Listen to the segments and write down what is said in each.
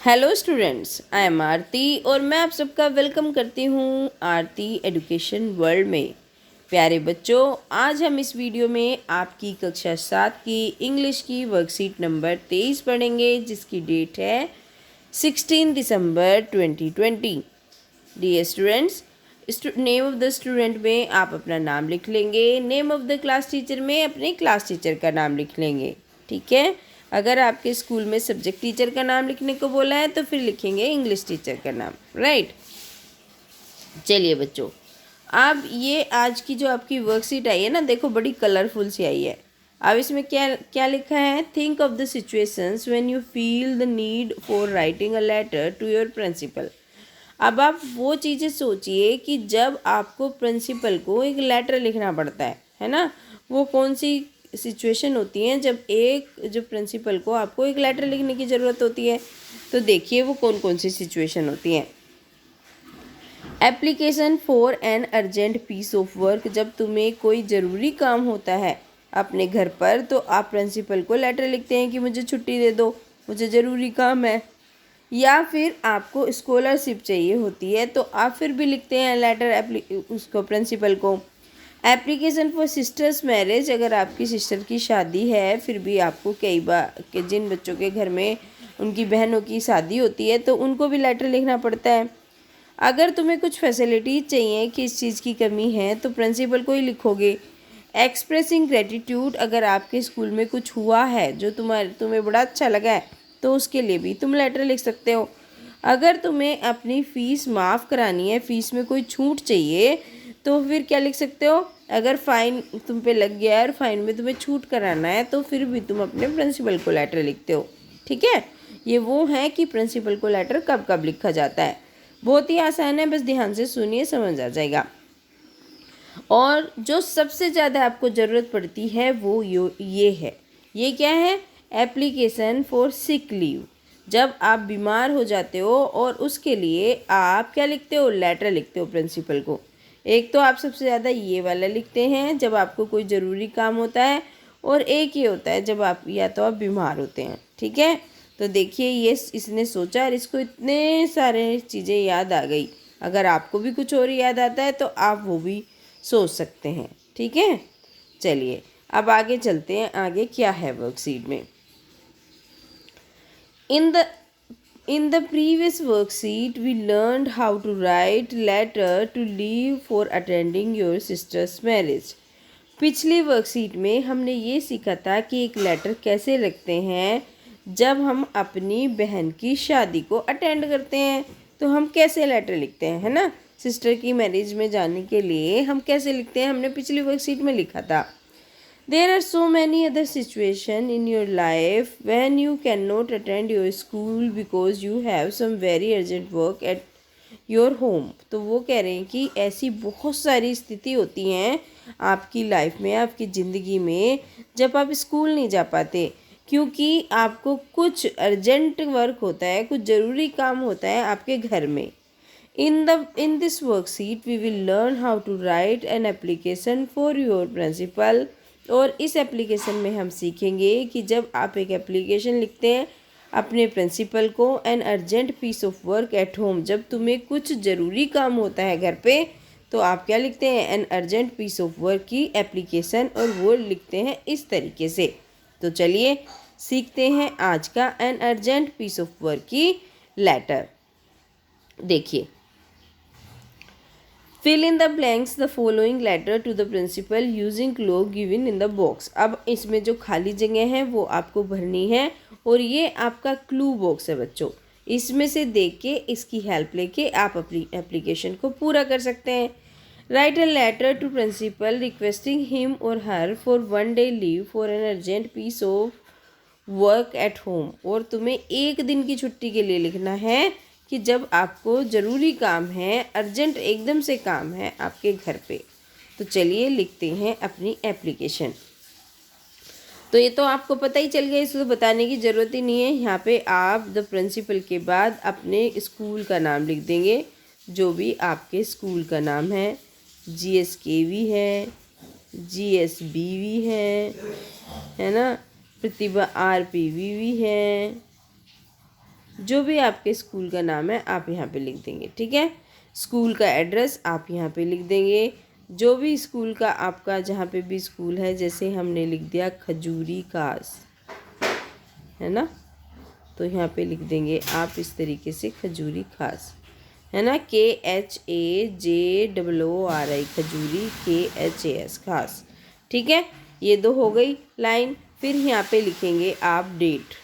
Hello students, I am आरती और मैं आप सबका वेलकम करती हूँ आरती एजुकेशन वर्ल्ड में। प्यारे बच्चों, आज हम इस वीडियो में आपकी कक्षा 7 की इंग्लिश की वर्कशीट नंबर 23 पढ़ेंगे, जिसकी डेट है 16 दिसंबर 2020। Dear students, name of the student में आप अपना नाम लिख लेंगे, name of the class teacher में अपने क्लास टीचर का नाम लिख लेंगे। ठीक है। अगर आपके स्कूल में सब्जेक्ट टीचर का नाम लिखने को बोला है तो फिर लिखेंगे इंग्लिश टीचर का नाम। राइट। चलिए बच्चों, अब ये आज की जो आपकी वर्कशीट आई है ना, देखो बड़ी कलरफुल सी आई है। अब इसमें क्या क्या लिखा है? Think of the situations when you feel the need for writing a letter to your principal. अब आप वो चीज़ें सोचिए कि जब आपको प्रिंसिपल को एक लेटर लिखना पड़ता है ना, वो कौन सी सिचुएशन होती है जब प्रिंसिपल को आपको एक लेटर लिखने की ज़रूरत होती है। तो देखिए वो कौन कौन सी सिचुएशन होती हैं। Application for an urgent piece of work, जब तुम्हें कोई ज़रूरी काम होता है अपने घर पर तो आप प्रिंसिपल को लेटर लिखते हैं कि मुझे छुट्टी दे दो, मुझे ज़रूरी काम है। या फिर आपको स्कॉलरशिप चाहिए होती है तो आप फिर भी लिखते हैं लेटर उसको प्रिंसिपल को। एप्लीकेशन फॉर सिस्टर्स मैरिज, अगर आपकी सिस्टर की शादी है फिर भी आपको कई बार के जिन बच्चों के घर में उनकी बहनों की शादी होती है तो उनको भी लेटर लिखना पड़ता है। अगर तुम्हें कुछ फैसिलिटीज चाहिए कि इस चीज़ की कमी है तो प्रिंसिपल को ही लिखोगे। एक्सप्रेसिंग ग्रेटिट्यूड, अगर आपके स्कूल में कुछ हुआ है जो तुम्हें बड़ा अच्छा लगा है तो उसके लिए भी तुम लेटर लिख सकते हो। अगर तुम्हें अपनी फ़ीस माफ़ करानी है, फ़ीस में कोई छूट चाहिए तो फिर क्या लिख सकते हो? अगर फ़ाइन तुम पे लग गया है और फाइन में तुम्हें छूट कराना है तो फिर भी तुम अपने प्रिंसिपल को लेटर लिखते हो। ठीक है। ये वो है कि प्रिंसिपल को लेटर कब कब लिखा जाता है। बहुत ही आसान है, बस ध्यान से सुनिए, समझ आ जाएगा। और जो सबसे ज़्यादा आपको ज़रूरत पड़ती है वो ये है। ये क्या है? Application for sick leave. जब आप बीमार हो जाते हो और उसके लिए आप क्या लिखते हो? लेटर लिखते हो प्रिंसिपल को। एक तो आप सबसे ज़्यादा ये वाला लिखते हैं जब आपको कोई ज़रूरी काम होता है, और एक ये होता है जब आप या तो आप बीमार होते हैं। ठीक है। तो देखिए ये इसने सोचा और इसको इतने सारे चीज़ें याद आ गई। अगर आपको भी कुछ और याद आता है तो आप वो भी सोच सकते हैं। ठीक है। चलिए अब आगे चलते हैं, आगे क्या है वर्कशीट में। In the previous worksheet, we learned how to write letter to leave for attending your sister's marriage. पिछली वर्कशीट में हमने ये सीखा था कि एक लेटर कैसे लिखते हैं जब हम अपनी बहन की शादी को अटेंड करते हैं। तो हम कैसे लेटर लिखते हैं, है ना? सिस्टर की मैरिज में जाने के लिए हम कैसे लिखते हैं, हमने पिछली वर्कशीट में लिखा था। There are so many other situations in your life when you cannot attend your school because you have some very urgent work at your home. तो वो कह रहे हैं कि ऐसी बहुत सारी स्थिति होती हैं आपकी लाइफ में, आपकी ज़िंदगी में, जब आप स्कूल नहीं जा पाते क्योंकि आपको कुछ अर्जेंट वर्क होता है, कुछ ज़रूरी काम होता है आपके घर में। In this worksheet we will learn how to write an application for your principal. और इस एप्लीकेशन में हम सीखेंगे कि जब आप एक एप्लीकेशन लिखते हैं अपने प्रिंसिपल को, an urgent piece of work at home, जब तुम्हें कुछ ज़रूरी काम होता है घर पे तो आप क्या लिखते हैं? An urgent piece of work की एप्लीकेशन, और वो लिखते हैं इस तरीके से। तो चलिए सीखते हैं आज का an urgent piece of work की लेटर। देखिए, fill in the blanks the following letter to the principal using clue given in the box. अब इसमें जो खाली जगह है वो आपको भरनी है, और ये आपका क्लू बॉक्स है बच्चों। इसमें से देख के इसकी हेल्प लेके आप अपनी एप्लीकेशन को पूरा कर सकते हैं। Write a letter to principal requesting him और her for 1 day leave for an urgent piece of work at home. और तुम्हें एक दिन की छुट्टी के लिए लिखना है कि जब आपको ज़रूरी काम है, अर्जेंट एकदम से काम है आपके घर पे। तो चलिए लिखते हैं अपनी एप्लीकेशन। तो ये तो आपको पता ही चल गया, इसको बताने की ज़रूरत ही नहीं है। यहाँ पे आप द प्रिंसिपल के बाद अपने स्कूल का नाम लिख देंगे, जो भी आपके स्कूल का नाम है। GSKV है, GSBV है ना, प्रतिभा RPVV है, जो भी आपके स्कूल का नाम है आप यहाँ पे लिख देंगे। ठीक है, स्कूल का एड्रेस आप यहाँ पे लिख देंगे। जो भी स्कूल का आपका जहाँ पे भी स्कूल है, जैसे हमने लिख दिया खजूरी खास, है ना, तो यहाँ पे लिख देंगे आप इस तरीके से खजूरी खास, है ना, KHAJOORI, खजूरी KHAS खास। ठीक है, ये दो हो गई लाइन। फिर यहाँ पे लिखेंगे आप डेट।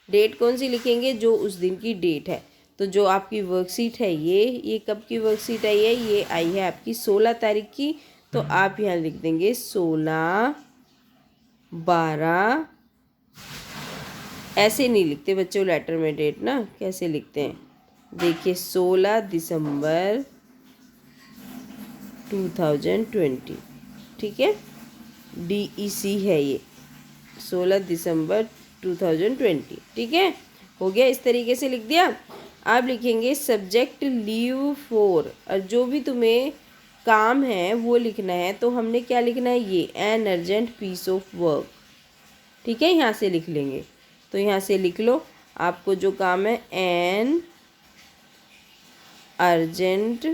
डेट कौन सी लिखेंगे? जो उस दिन की डेट है। तो जो आपकी वर्कशीट है ये कब की वर्कशीट आई है? ये आई है आपकी 16 तारीख की। तो आप यहाँ लिख देंगे 16/12। ऐसे नहीं लिखते बच्चों लेटर में डेट ना, कैसे लिखते हैं देखिए, 16 दिसंबर 2020। ठीक है, DEC है ये, 16 दिसंबर 2020। ठीक है, हो गया, इस तरीके से लिख दिया। आप लिखेंगे सब्जेक्ट लीव फॉर, और जो भी तुम्हें काम है वो लिखना है। तो हमने क्या लिखना है? ये an urgent piece of work. ठीक है, यहाँ से लिख लेंगे। तो यहाँ से लिख लो, आपको जो काम है an urgent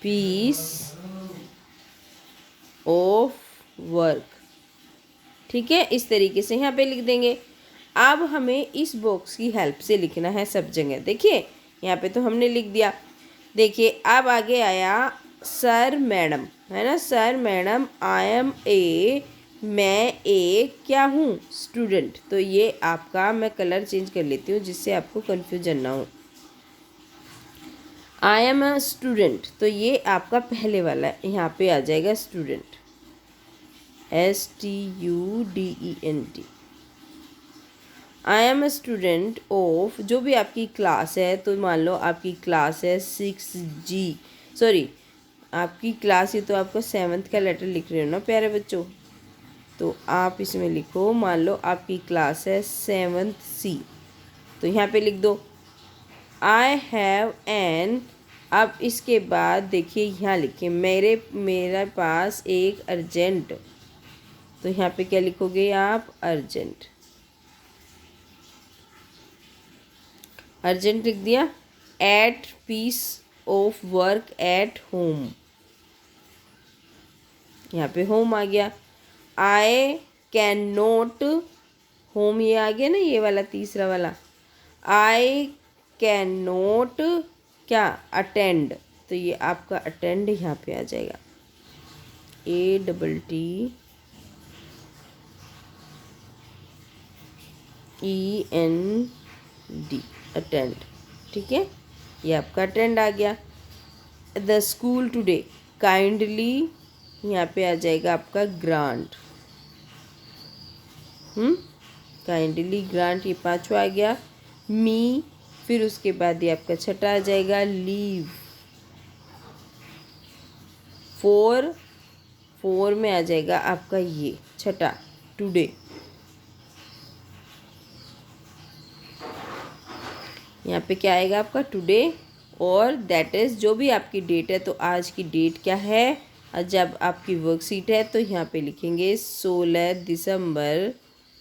piece of work. ठीक है, इस तरीके से यहाँ पे लिख देंगे। अब हमें इस बॉक्स की हेल्प से लिखना है सब जगह। देखिए यहाँ पे तो हमने लिख दिया। देखिए अब आगे आया सर मैडम, है ना, sir madam I am a, मैं एक क्या हूँ? स्टूडेंट। तो ये आपका, मैं कलर चेंज कर लेती हूँ जिससे आपको कन्फ्यूजन ना हो। आई एम अ स्टूडेंट, तो ये आपका पहले वाला है, यहाँ पे आ जाएगा student, STUDENT। I am a student of, जो भी आपकी क्लास है, तो मान लो आपकी क्लास है 6G, सॉरी आपकी क्लास, ये तो आपका 7th का लेटर लिख रहे हो ना प्यारे बच्चों, तो आप इसमें लिखो, मान लो आपकी क्लास है 7th C, तो यहाँ पे लिख दो आई हैव एन। अब इसके बाद देखिए यहाँ लिखे मेरे पास एक अर्जेंट, तो यहाँ पे क्या लिखोगे आप? अर्जेंट, अर्जेंट लिख दिया। At piece of work at home, यहाँ पे होम आ गया। आई कैन नॉट, होम ये आ गया ना, ये वाला तीसरा वाला, आई कैन नॉट क्या? अटेंड, तो ये आपका अटेंड यहाँ पे आ जाएगा, ATTEND, अटेंड। ठीक है, ये आपका अटेंड आ गया। द स्कूल टुडे, काइंडली, यहाँ पे आ जाएगा आपका ग्रांट, काइंडली ग्रांट, ये पांचवा आ गया। मी, फिर उसके बाद ये आपका छठा आ जाएगा लीव। फोर में आ जाएगा आपका ये छठा टुडे। यहाँ पे क्या आएगा आपका? टुडे, और दैट इज़, जो भी आपकी डेट है, तो आज की डेट क्या है? और जब आपकी वर्कशीट है तो यहाँ पे लिखेंगे 16 दिसंबर,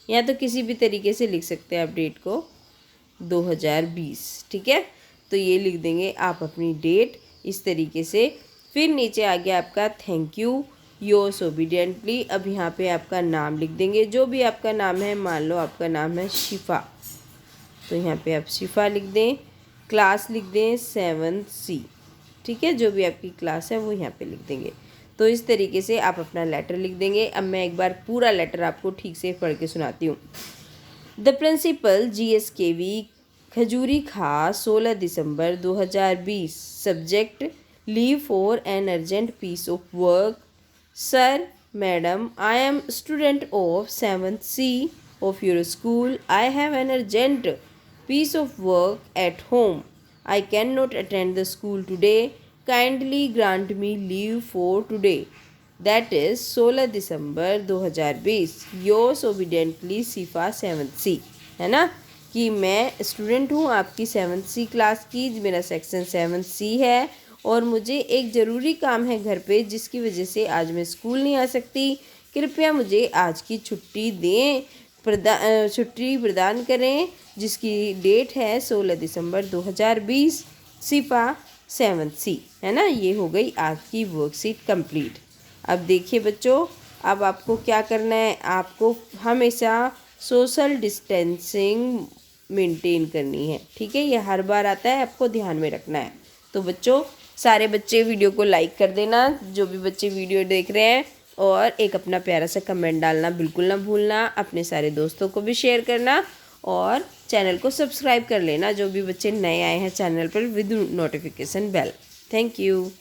या तो किसी भी तरीके से लिख सकते हैं आप डेट को, 2020। ठीक है, तो ये लिख देंगे आप अपनी डेट इस तरीके से। फिर नीचे आ गया आपका थैंक यू, योर्स ओबीडियंटली। अब यहाँ पे आपका नाम लिख देंगे, जो भी आपका नाम है, मान लो आपका नाम है शिफा, तो यहाँ पे आप शिफा लिख दें। क्लास लिख दें 7th C। ठीक है, जो भी आपकी क्लास है वो यहाँ पे लिख देंगे। तो इस तरीके से आप अपना लेटर लिख देंगे। अब मैं एक बार पूरा लेटर आपको ठीक से पढ़ के सुनाती हूँ। The principal GSKV, Khajuri Khas, 16 दिसंबर 2020। Subject leave for an urgent piece of work. Sir madam, I am student of 7th C of your school. I have an urgent piece of work at home. I cannot attend the school today. Kindly grant me leave for today. That is 16 दिसंबर 2020। Yours obediently शिफा 7th C। है ना, कि मैं student हूँ आपकी 7th C class की, मेरा section 7th C है, और मुझे एक ज़रूरी काम है घर पे जिसकी वजह से आज मैं स्कूल नहीं आ सकती। कृपया मुझे आज की छुट्टी दें, छुट्टी प्रदान करें, जिसकी डेट है 16 दिसंबर 2020। सिपा 7th C, है ना। ये हो गई आज की वर्कशीट कंप्लीट। अब देखिए बच्चों, अब आपको क्या करना है, आपको हमेशा सोशल डिस्टेंसिंग मेंटेन करनी है, ठीक है। ये हर बार आता है, आपको ध्यान में रखना है। तो बच्चों, सारे बच्चे वीडियो को लाइक कर देना, जो भी बच्चे वीडियो देख रहे हैं, और एक अपना प्यारा सा कमेंट डालना बिल्कुल ना भूलना। अपने सारे दोस्तों को भी शेयर करना और चैनल को सब्सक्राइब कर लेना, जो भी बच्चे नए आए हैं चैनल पर, with notification bell. Thank you.